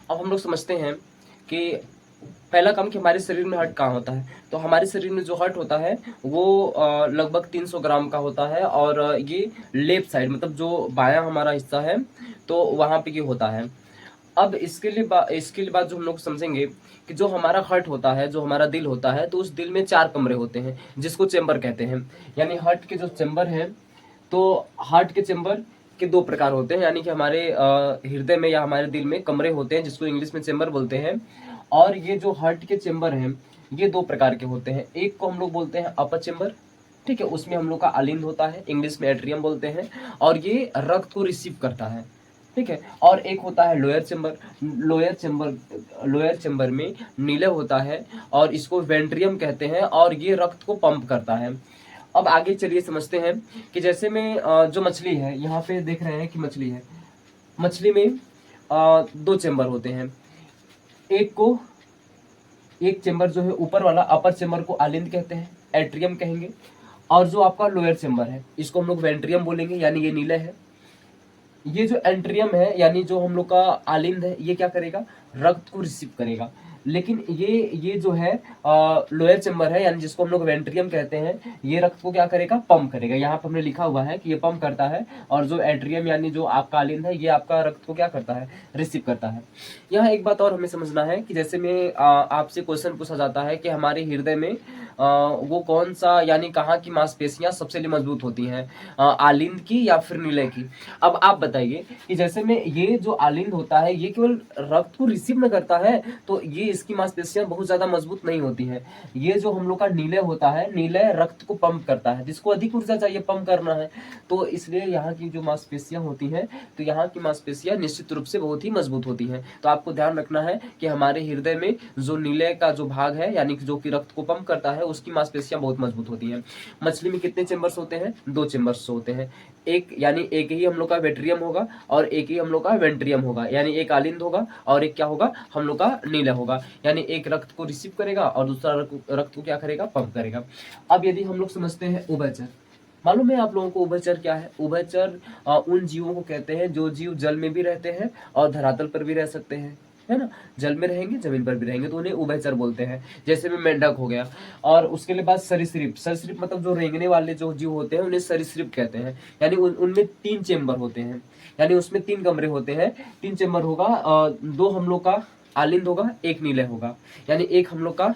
अब हम लोग समझते हैं कि पहला काम कि हमारे शरीर में हार्ट कहाँ होता है। तो हमारे शरीर में जो हार्ट होता है वो लगभग 300 ग्राम का होता है, और ये लेफ्ट साइड मतलब जो बायां हमारा हिस्सा है तो वहां पे ये होता है। अब इसके लिए बात जो हम लोग समझेंगे कि जो हमारा हार्ट होता है, जो हमारा दिल होता है, तो उस दिल में 4 कमरे होते हैं जिसको चेंबर कहते हैं। यानी हार्ट के जो चेंबर हैं, तो हार्ट के चेंबर के 2 प्रकार होते हैं। यानी कि हमारे हृदय में या हमारे दिल में कमरे होते हैं जिसको इंग्लिश में चेंबर बोलते हैं। और ये जो हार्ट के चेंबर हैं ये 2 प्रकार के होते हैं। एक को हम लोग बोलते हैं अपर चेंबर, ठीक है, उसमें हम लोग का अलिंद होता है, इंग्लिश में एट्रियम बोलते हैं, और ये रक्त को रिसीव करता है, ठीक है। और एक होता है लोअर चेंबर। लोअर चेंबर में नीले होता है और इसको वेंट्रियम कहते हैं, और ये रक्त को पंप करता है। अब आगे चलिए समझते हैं कि जैसे में जो मछली है, यहाँ पे देख रहे हैं कि मछली है, मछली में 2 चेंबर होते हैं। एक चेंबर जो है ऊपर वाला अपर चेंबर को आलिंद कहते हैं, एट्रियम कहेंगे, और जो आपका लोअर चेंबर है इसको हम लोग वेंट्रियम बोलेंगे, यानी ये नीले है। ये जो एंट्रियम है यानी जो हम लोग का आलिंद है, ये क्या करेगा, रक्त को रिसीव करेगा। लेकिन ये जो है लोअर चेंबर है, यानी जिसको हम लोग वेंट्रियम कहते हैं, ये रक्त को क्या करेगा, पंप करेगा। यहाँ पर हमने लिखा हुआ है कि ये पंप करता है, और जो एट्रियम यानी जो आपका आलिंद है, ये आपका रक्त को क्या करता है, रिसीव करता है। यहाँ एक बात और हमें समझना है कि जैसे में आपसे क्वेश्चन पूछा जाता है कि हमारे हृदय में वो कौन सा यानी कहाँ की मांसपेशियां सबसे मजबूत होती हैं, आलिंद की या फिर नीले की। अब आप बताइए कि जैसे में ये जो आलिंद होता है ये केवल रक्त को रिसीव न करता है, तो ये इसकी मांसपेशियां बहुत ज्यादा मजबूत नहीं होती है। ये जो हम लोग का नीले होता है, नीले रक्त को पंप करता है, जिसको अधिक ऊर्जा चाहिए पंप करना है, तो इसलिए यहाँ की जो मांसपेशियां होती हैं, तो यहाँ की मांसपेशियां निश्चित रूप से बहुत ही मजबूत होती हैं। तो आपको ध्यान रखना है कि हमारे हृदय में जो नीले का जो भाग है, यानी जो कि रक्त को पंप करता है, उसकी मांसपेशियां बहुत मजबूत होती हैं। मछली में कितने चेंबर्स होते हैं, 2 चेंबर्स होते हैं। एक ही हम लोग का वेट्रियम होगा और एक ही हम लोग का वेंट्रियम होगा, यानी एक आलिंद होगा और एक क्या होगा, हम लोग का नीला होगा। यानी एक रक्त को रिसीव करेगा और दूसरा रक्त को क्या करेगा, पंप करेगा। अब यदि हम लोग समझते हैं उभयचर, मालूम है आप लोगों को उभयचर क्या है। उभयचर उन जीवों को कहते हैं जो जीव जल में भी रहते हैं और धरातल पर भी रह सकते हैं, है ना। जल में रहेंगे, जमीन पर भी रहेंगे, तो उन्हें उभयचर बोलते हैं। जैसे में मेंढक हो गया, और उसके लिए बाद सरीसृप। सरीसृप मतलब जो रेंगने वाले जो जीव होते हैं उन्हें सरीसृप कहते हैं। यानी उनमें 3 चेंबर होते हैं, यानी उसमें 3 कमरे होते हैं, 3 चेंबर होगा। 2 हम लोग का आलिंद होगा, एक नीले होगा। यानी एक हम लोग का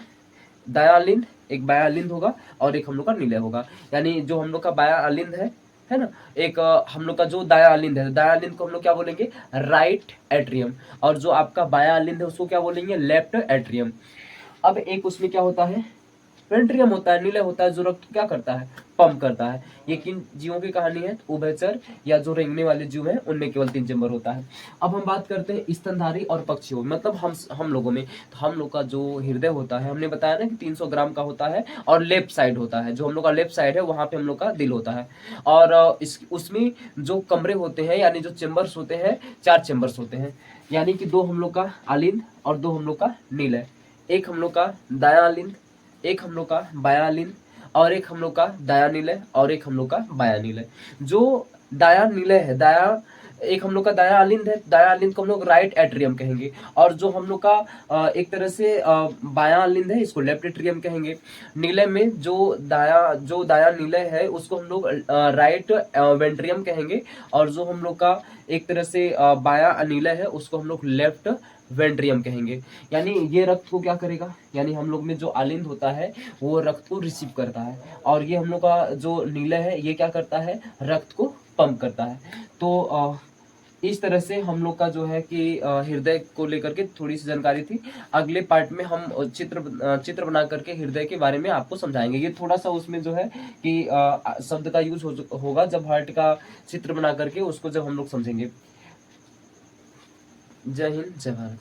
दाया आलिंद, एक बाया आलिंद होगा, और एक हम लोग का नीले होगा। यानी जो हम लोग का बाया आलिंद है ना, एक हम लोग का जो दाया आलिंद है, दाया आलिंद को हम लोग क्या बोलेंगे, राइट एट्रियम, और जो आपका बाया आलिंद है उसको क्या बोलेंगे, लेफ्ट एट्रियम। अब एक उसमें क्या होता है, वेंट्रियम होता है, नीले होता है, जो रक्त क्या करता है, पंप करता है। ये किन जीवों की कहानी है, उभयचर या जो रेंगने वाले जीव हैं उनमें केवल 3 चेंबर होता है। अब हम बात करते हैं स्तनधारी और पक्षियों, मतलब हम लोगों में। तो हम लोग का जो हृदय होता है, हमने बताया ना कि 300 ग्राम का होता है, और लेफ्ट साइड होता है, जो हम लोग का लेफ्ट साइड है वहां पे हम लोग का दिल होता है। और उसमें जो कमरे होते हैं यानी जो चेंबर्स होते हैं, 4 चेंबर्स होते हैं। यानी कि 2 हम लोग का आलिंद और 2 हम लोग का नील। एक हम लोग का दाया आलिंद, एक हम लोग का बाया आलिंद, और एक हम लोग का दाया नीले, और एक हम लोग का बाया नीले। जो दाया नीले है, एक हम लोग का दाया आलिंद है, दाया आलिंद को हम लोग राइट एट्रियम कहेंगे। और जो हम लोग का एक तरह से बाया आलिंद है, इसको लेफ्ट एट्रियम कहेंगे। नीले में जो दाया नीले है उसको हम लोग राइट वेंट्रियम कहेंगे, और जो हम लोग का एक तरह से बाया नीले है उसको हम लोग लेफ्ट वेंट्रियम कहेंगे। यानी ये रक्त को क्या करेगा, यानी हम लोग में जो आलिंद होता है वो रक्त को रिसीव करता है, और ये हम लोग का जो नीला है ये क्या करता है, रक्त को पंप करता है। तो इस तरह से हम लोग का जो है कि हृदय को लेकर के थोड़ी सी जानकारी थी। अगले पार्ट में हम चित्र बना करके हृदय के बारे में आपको समझाएंगे। ये थोड़ा सा उसमें जो है कि शब्द का यूज होगा जब हार्ट का चित्र बना करके उसको जब हम लोग समझेंगे। जय हिंद, जय भारत।